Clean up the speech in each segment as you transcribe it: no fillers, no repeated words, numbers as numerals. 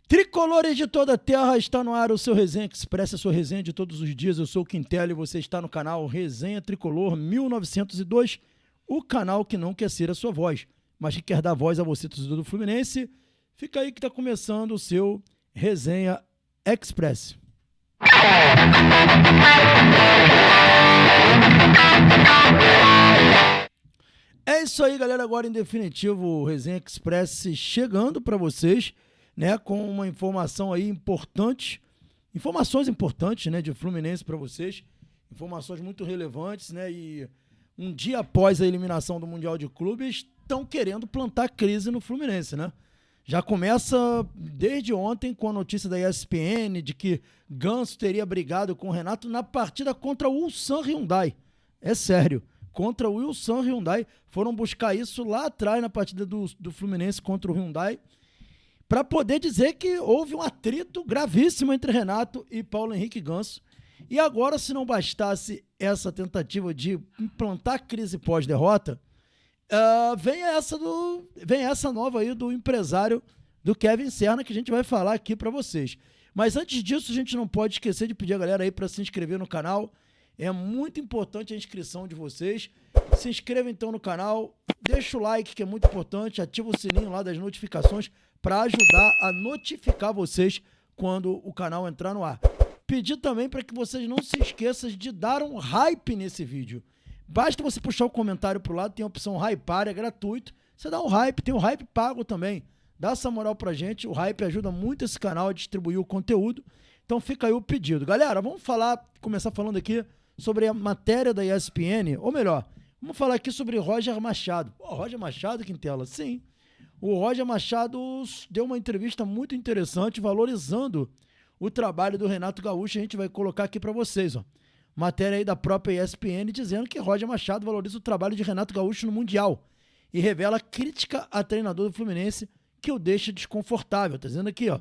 Tricolores de toda a terra, está no ar o seu Resenha Express, a sua resenha de todos os dias. Eu sou o Quintelli e você está no canal Resenha Tricolor 1902, o canal que não quer ser a sua voz, mas que quer dar voz a você, torcedor do Fluminense. Fica aí que está começando o seu Resenha Express. É isso aí, galera. Agora, em definitivo, o Resenha Express chegando para vocês, né, com uma informação aí importante, informações importantes, né, de Fluminense para vocês, informações muito relevantes, né, e um dia após a eliminação do Mundial de Clubes, estão querendo plantar crise no Fluminense, né? Já começa desde ontem com a notícia da ESPN de que Ganso teria brigado com o Renato na partida contra o Ulsan Hyundai. É sério, contra o Ulsan Hyundai. Foram buscar isso lá atrás na partida do Fluminense contra o Hyundai, para poder dizer que houve um atrito gravíssimo entre Renato e Paulo Henrique Ganso. E agora, se não bastasse essa tentativa de implantar crise pós-derrota, vem essa nova aí do empresário do Kevin Serna, que a gente vai falar aqui para vocês. Mas antes disso, a gente não pode esquecer de pedir a galera aí para se inscrever no canal. É muito importante a inscrição de vocês. Se inscreva então no canal, deixa o like, que é muito importante, ativa o sininho lá das notificações para ajudar a notificar vocês quando o canal entrar no ar. Pedir também para que vocês não se esqueçam de dar um hype nesse vídeo. Basta você puxar o comentário pro lado, tem a opção hypar, é gratuito. Você dá um hype, tem o hype pago também. Dá essa moral pra gente, o hype ajuda muito esse canal a distribuir o conteúdo. Então fica aí o pedido. Galera, vamos começar falando aqui sobre a matéria da ESPN, ou melhor, vamos falar aqui sobre Roger Machado. Roger Machado, Quintela? Sim. O Roger Machado deu uma entrevista muito interessante, valorizando o trabalho do Renato Gaúcho. A gente vai colocar aqui para vocês, ó. Matéria aí da própria ESPN dizendo que Roger Machado valoriza o trabalho de Renato Gaúcho no Mundial e revela crítica a treinador do Fluminense que o deixa desconfortável. Tá dizendo aqui, ó.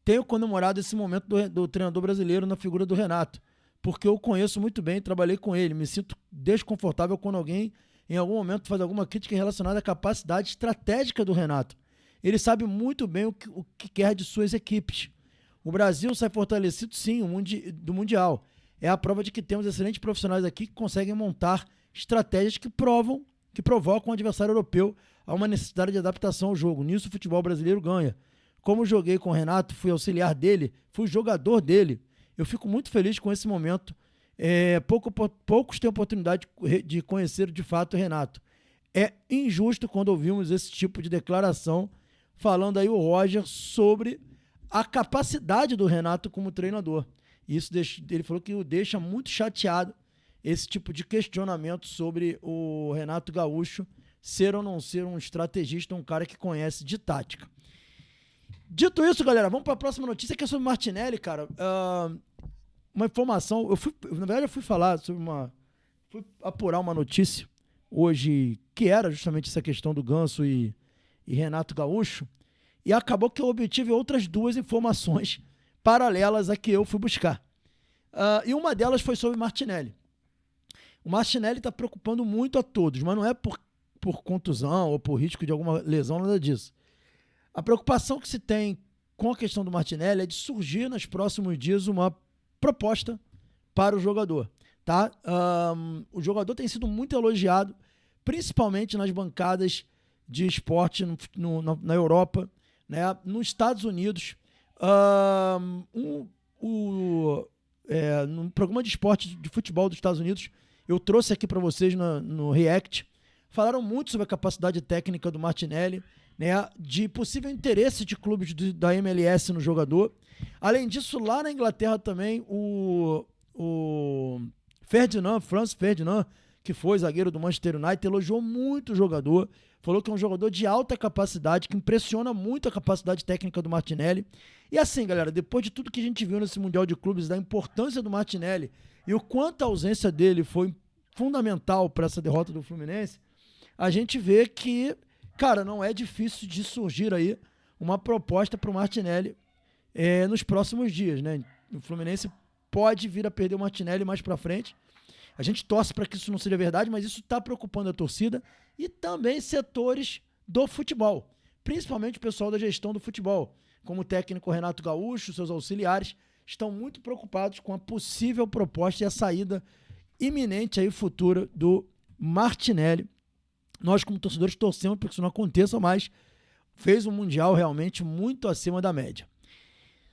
Tenho comemorado esse momento do treinador brasileiro na figura do Renato, porque eu conheço muito bem, trabalhei com ele, me sinto desconfortável quando alguém em algum momento faz alguma crítica relacionada à capacidade estratégica do Renato. Ele sabe muito bem o que quer de suas equipes. O Brasil sai fortalecido, sim, do Mundial. É a prova de que temos excelentes profissionais aqui que conseguem montar estratégias que provocam o adversário europeu a uma necessidade de adaptação ao jogo. Nisso o futebol brasileiro ganha. Como joguei com o Renato, fui auxiliar dele, fui jogador dele. Eu fico muito feliz com esse momento. Poucos têm oportunidade de conhecer de fato o Renato. É injusto quando ouvimos esse tipo de declaração, falando aí o Roger sobre a capacidade do Renato como treinador. Isso ele falou que o deixa muito chateado, esse tipo de questionamento sobre o Renato Gaúcho ser ou não ser um estrategista, um cara que conhece de tática. Dito isso, galera, vamos para a próxima notícia, que é sobre Martinelli, cara. Uma informação, na verdade eu fui apurar uma notícia hoje, que era justamente essa questão do Ganso e Renato Gaúcho, e acabou que eu obtive outras duas informações paralelas a que eu fui buscar. E uma delas foi sobre Martinelli. O Martinelli está preocupando muito a todos, mas não é por contusão ou por risco de alguma lesão, nada disso. A preocupação que se tem com a questão do Martinelli é de surgir nos próximos dias uma proposta para o jogador, tá? O jogador tem sido muito elogiado, principalmente nas bancadas de esporte na Europa, né? Nos Estados Unidos. No programa de esporte de futebol dos Estados Unidos, eu trouxe aqui para vocês no React, falaram muito sobre a capacidade técnica do Martinelli, né, de possível interesse de clubes da MLS no jogador. Além disso, lá na Inglaterra também, o Franz Ferdinand, que foi zagueiro do Manchester United, elogiou muito o jogador, falou que é um jogador de alta capacidade, que impressiona muito a capacidade técnica do Martinelli. E assim, galera, depois de tudo que a gente viu nesse Mundial de Clubes, da importância do Martinelli e o quanto a ausência dele foi fundamental para essa derrota do Fluminense, a gente vê que, cara, não é difícil de surgir aí uma proposta para o Martinelli nos próximos dias, né? O Fluminense pode vir a perder o Martinelli mais para frente. A gente torce para que isso não seja verdade, mas isso está preocupando a torcida e também setores do futebol. principalmente o pessoal da gestão do futebol, como o técnico Renato Gaúcho, seus auxiliares, estão muito preocupados com a possível proposta e a saída iminente aí futura do Martinelli. Nós, como torcedores, torcemos para que isso não aconteça, mas fez um Mundial realmente muito acima da média.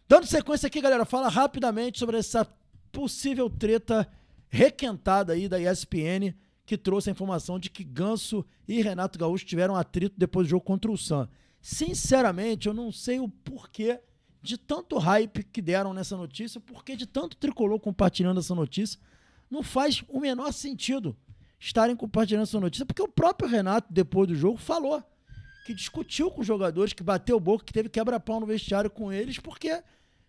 Dando sequência aqui, galera, fala rapidamente sobre essa possível treta requentada aí da ESPN, que trouxe a informação de que Ganso e Renato Gaúcho tiveram atrito depois do jogo contra o Sam. Sinceramente, eu não sei o porquê de tanto hype que deram nessa notícia, porquê de tanto tricolor compartilhando essa notícia. Não faz o menor sentido estarem compartilhando essa notícia, porque o próprio Renato, depois do jogo, falou que discutiu com os jogadores, que bateu boca, que teve quebra-pau no vestiário com eles, porque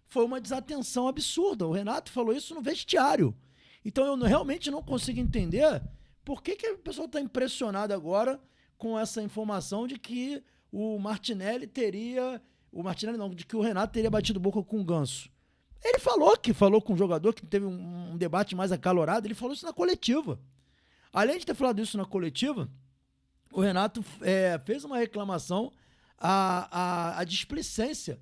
foi uma desatenção absurda. O Renato falou isso no vestiário. Então eu realmente não consigo entender por que o pessoal está impressionado agora com essa informação de que o Martinelli teria... O Martinelli não, de que o Renato teria batido boca com o Ganso. Ele falou com o jogador, que teve um debate mais acalorado, ele falou isso na coletiva. Além de ter falado isso na coletiva, o Renato fez uma reclamação à displicência,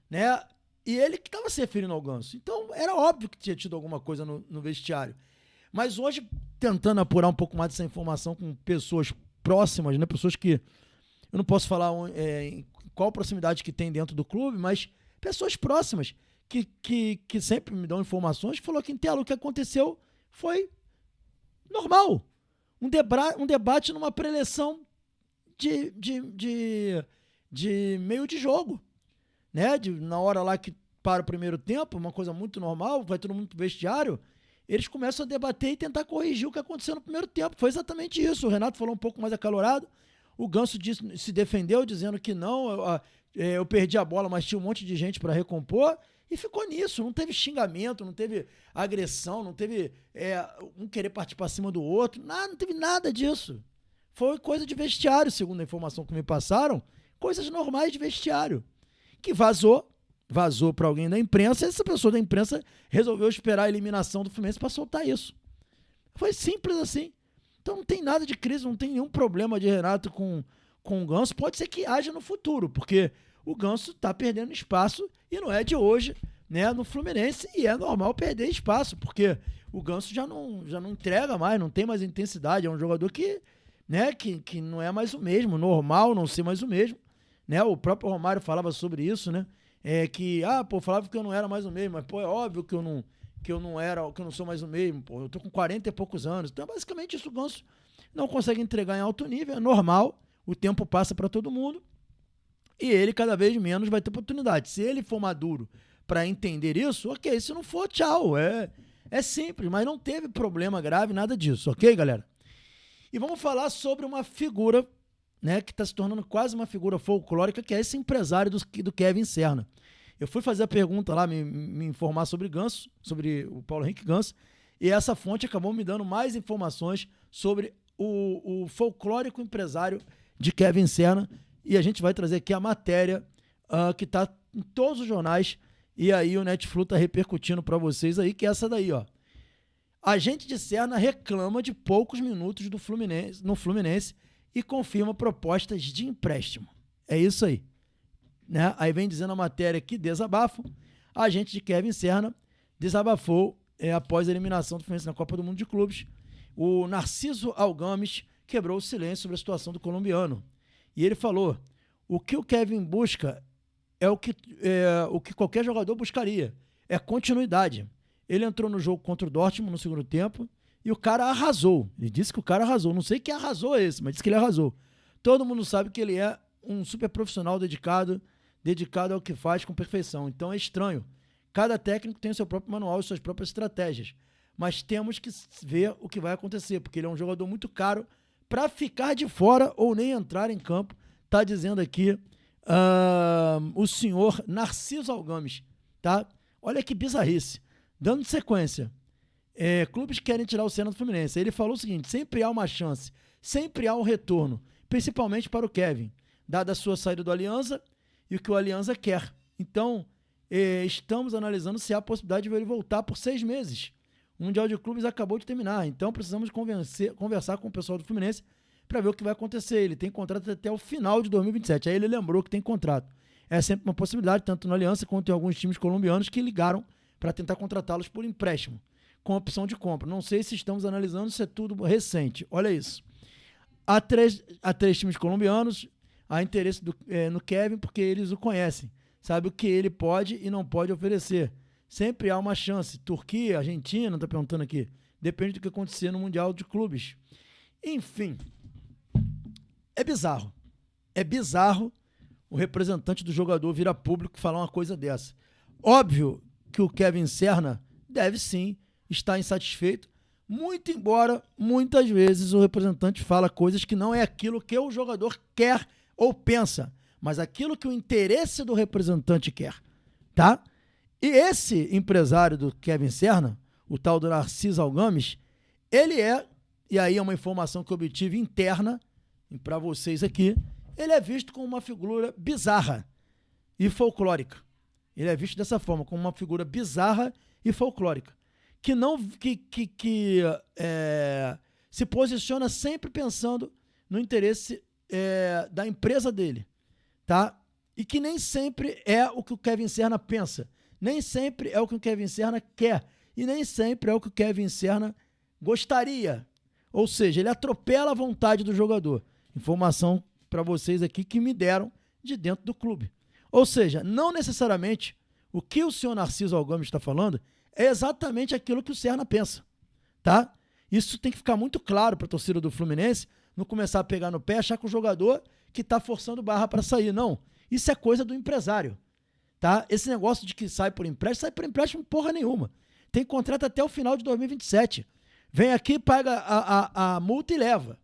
né? E ele que estava se referindo ao Ganso. Então, era óbvio que tinha tido alguma coisa no vestiário. Mas hoje, tentando apurar um pouco mais dessa informação com pessoas próximas, né? Pessoas que eu não posso falar em qual proximidade que tem dentro do clube, mas pessoas próximas que sempre me dão informações, falou que, Entelo, o que aconteceu foi normal. Um debate numa preleção de meio de jogo. Né? Na hora lá que para o primeiro tempo, uma coisa muito normal, vai todo mundo pro vestiário, eles começam a debater e tentar corrigir o que aconteceu no primeiro tempo. Foi exatamente isso. O Renato falou um pouco mais acalorado, o Ganso se defendeu dizendo que não, eu perdi a bola, mas tinha um monte de gente para recompor, e ficou nisso. Não teve xingamento, não teve agressão, não teve um querer partir para cima do outro, nada, não teve nada disso. Foi coisa de vestiário, segundo a informação que me passaram, coisas normais de vestiário. Que vazou para alguém da imprensa, e essa pessoa da imprensa resolveu esperar a eliminação do Fluminense para soltar isso. Foi simples assim. Então não tem nada de crise, não tem nenhum problema de Renato com o Ganso. Pode ser que haja no futuro, porque o Ganso está perdendo espaço e não é de hoje, né, no Fluminense, e é normal perder espaço, porque o Ganso já não entrega mais, não tem mais intensidade, é um jogador que não é mais o mesmo, normal não ser mais o mesmo. Né, o próprio Romário falava sobre isso, né? Falava que eu não era mais o mesmo, mas, é óbvio que eu não sou mais o mesmo, eu tô com 40 e poucos anos. Então, basicamente, isso o Ganso não consegue entregar em alto nível, é normal, o tempo passa para todo mundo, e ele cada vez menos vai ter oportunidade. Se ele for maduro para entender isso, ok, se não for, tchau, é simples, mas não teve problema grave, nada disso, ok, galera? E vamos falar sobre uma figura, né, que está se tornando quase uma figura folclórica, que é esse empresário do Kevin Serna. Eu fui fazer a pergunta lá, me informar sobre Ganso, sobre o Paulo Henrique Ganso, e essa fonte acabou me dando mais informações sobre o folclórico empresário de Kevin Serna, e a gente vai trazer aqui a matéria que está em todos os jornais, e aí o Netflix está repercutindo para vocês aí, que é essa daí, ó. Agente de Serna reclama de poucos minutos no Fluminense e confirma propostas de empréstimo. É isso aí. Né? Aí vem dizendo a matéria que desabafo. A agente de Kevin Serna desabafou após a eliminação do Fluminense na Copa do Mundo de Clubes. O Narciso Algames quebrou o silêncio sobre a situação do colombiano. E ele falou: o que o Kevin busca é o que qualquer jogador buscaria. É continuidade. Ele entrou no jogo contra o Dortmund no segundo tempo e o cara arrasou. Ele disse que o cara arrasou. Não sei que arrasou esse, mas disse que ele arrasou. Todo mundo sabe que ele é um super profissional dedicado ao que faz com perfeição. Então é estranho. Cada técnico tem o seu próprio manual e suas próprias estratégias. Mas temos que ver o que vai acontecer, porque ele é um jogador muito caro para ficar de fora ou nem entrar em campo. Está dizendo aqui o senhor Narciso Algames. Tá? Olha que bizarrice. Dando sequência. Clubes querem tirar o Serna do Fluminense. Ele falou o seguinte: sempre há uma chance, sempre há um retorno, principalmente para o Kevin, dada a sua saída do Alianza e o que o Alianza quer. Então, estamos analisando se há a possibilidade de ele voltar por 6 meses. O Mundial de Clubes acabou de terminar, então precisamos conversar com o pessoal do Fluminense para ver o que vai acontecer. Ele tem contrato até o final de 2027. Aí ele lembrou que tem contrato. É sempre uma possibilidade, tanto na Aliança quanto em alguns times colombianos que ligaram para tentar contratá-los por empréstimo, com opção de compra. Não sei se estamos analisando, isso é tudo recente. Olha isso. Há três times colombianos, há interesse no Kevin porque eles o conhecem, sabe o que ele pode e não pode oferecer. Sempre há uma chance. Turquia, Argentina, está perguntando aqui. Depende do que acontecer no Mundial de Clubes. Enfim, é bizarro. É bizarro o representante do jogador vir a público falar uma coisa dessa. Óbvio que o Kevin Serna deve sim estar insatisfeito, muito embora muitas vezes o representante fala coisas que não é aquilo que o jogador quer ou pensa, mas aquilo que o interesse do representante quer, tá? E esse empresário do Kevin Serna, o tal do Narciso Algames, ele e aí é uma informação que eu obtive interna para vocês aqui, ele é visto como uma figura bizarra e folclórica. Ele é visto dessa forma, como uma figura bizarra e folclórica, que se posiciona sempre pensando no interesse da empresa dele, tá? E que nem sempre é o que o Kevin Serna pensa, nem sempre é o que o Kevin Serna quer, e nem sempre é o que o Kevin Serna gostaria. Ou seja, ele atropela a vontade do jogador. Informação para vocês aqui que me deram de dentro do clube. Ou seja, não necessariamente o que o senhor Narciso Algames está falando é exatamente aquilo que o Serna pensa, tá? Isso tem que ficar muito claro para a torcida do Fluminense, não começar a pegar no pé, achar que o jogador que está forçando barra para sair. Não, isso é coisa do empresário, tá? Esse negócio de que sai por empréstimo porra nenhuma. Tem contrato até o final de 2027. Vem aqui, paga a multa e leva.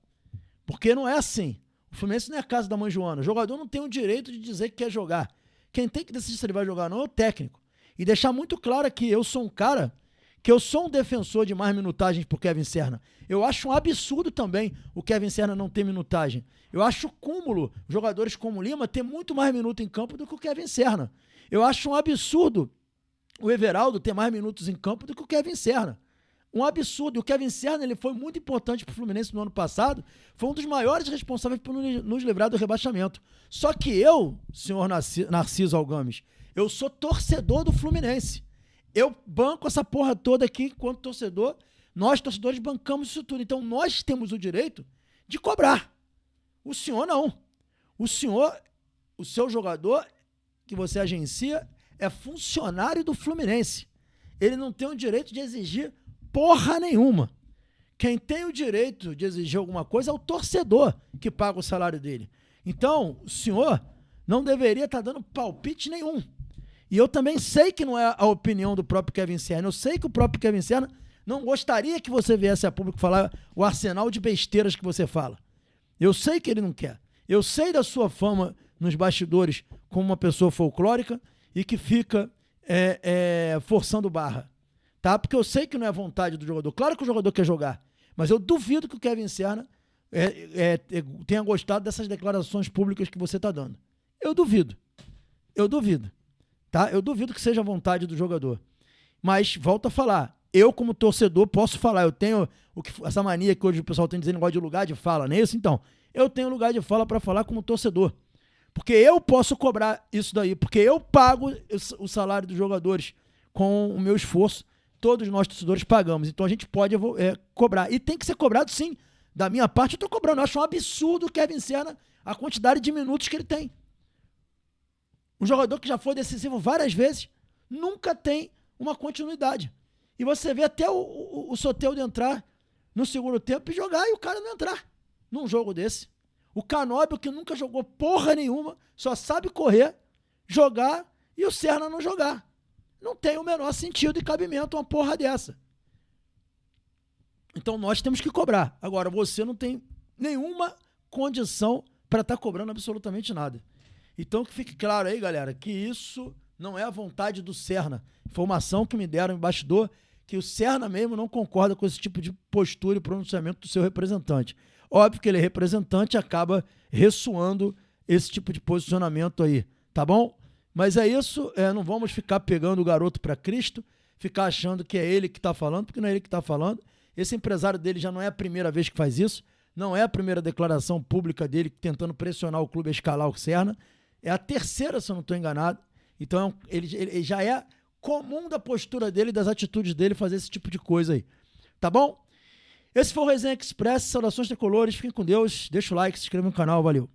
Porque não é assim. O Fluminense não é a casa da mãe Joana. O jogador não tem o direito de dizer que quer jogar. Quem tem que decidir se ele vai jogar ou não é o técnico. E deixar muito claro aqui, eu sou um cara que eu sou um defensor de mais minutagens pro Kevin Serna. Eu acho um absurdo também o Kevin Serna não ter minutagem. Eu acho cúmulo jogadores como o Lima ter muito mais minuto em campo do que o Kevin Serna. Eu acho um absurdo o Everaldo ter mais minutos em campo do que o Kevin Serna. Um absurdo. E o Kevin Serna, ele foi muito importante para o Fluminense no ano passado, foi um dos maiores responsáveis por nos livrar do rebaixamento. Só que eu, senhor Narciso Algames, eu sou torcedor do Fluminense. Eu banco essa porra toda aqui enquanto torcedor. Nós, torcedores, bancamos isso tudo. Então, nós temos o direito de cobrar. O senhor não. O senhor, o seu jogador que você agencia é funcionário do Fluminense. Ele não tem o direito de exigir porra nenhuma. Quem tem o direito de exigir alguma coisa é o torcedor que paga o salário dele. Então, o senhor não deveria estar dando palpite nenhum. E eu também sei que não é a opinião do próprio Kevin Serna. Eu sei que o próprio Kevin Serna não gostaria que você viesse a público falar o arsenal de besteiras que você fala. Eu sei que ele não quer. Eu sei da sua fama nos bastidores como uma pessoa folclórica e que fica forçando barra. Tá? Porque eu sei que não é a vontade do jogador. Claro que o jogador quer jogar, mas eu duvido que o Kevin Serna tenha gostado dessas declarações públicas que você está dando. Eu duvido. Tá? Eu duvido que seja a vontade do jogador. Mas, volto a falar, eu como torcedor posso falar, eu tenho essa mania que hoje o pessoal tem de dizer negócio de lugar de fala, não é isso? Então, eu tenho lugar de fala para falar como torcedor. Porque eu posso cobrar isso daí, porque eu pago o salário dos jogadores com o meu esforço. Todos nós torcedores pagamos, então a gente pode cobrar. E tem que ser cobrado sim. Da minha parte eu estou cobrando. Eu acho um absurdo o Kevin Serna, a quantidade de minutos que ele tem. Um jogador que já foi decisivo várias vezes, nunca tem uma continuidade. E você vê até o Soteldo entrar no segundo tempo e jogar e o cara não entrar num jogo desse. O Canóbio, que nunca jogou porra nenhuma, só sabe correr, jogar e o Serna não jogar. Não tem o menor sentido e cabimento uma porra dessa. Então nós temos que cobrar. Agora, você não tem nenhuma condição para estar cobrando absolutamente nada. Então que fique claro aí, galera, que isso não é a vontade do Serna. Informação que me deram em bastidor, que o Serna mesmo não concorda com esse tipo de postura e pronunciamento do seu representante. Óbvio que ele é representante e acaba ressoando esse tipo de posicionamento aí, tá bom? Mas é isso, não vamos ficar pegando o garoto para Cristo, ficar achando que é ele que está falando, porque não é ele que está falando. Esse empresário dele já não é a primeira vez que faz isso. Não é a primeira declaração pública dele tentando pressionar o clube a escalar o Serna. É a terceira, se eu não estou enganado. Então, ele já é comum da postura dele, das atitudes dele, fazer esse tipo de coisa aí. Tá bom? Esse foi o Resenha Express. Saudações tricolores. Fiquem com Deus. Deixa o like, se inscreva no canal. Valeu.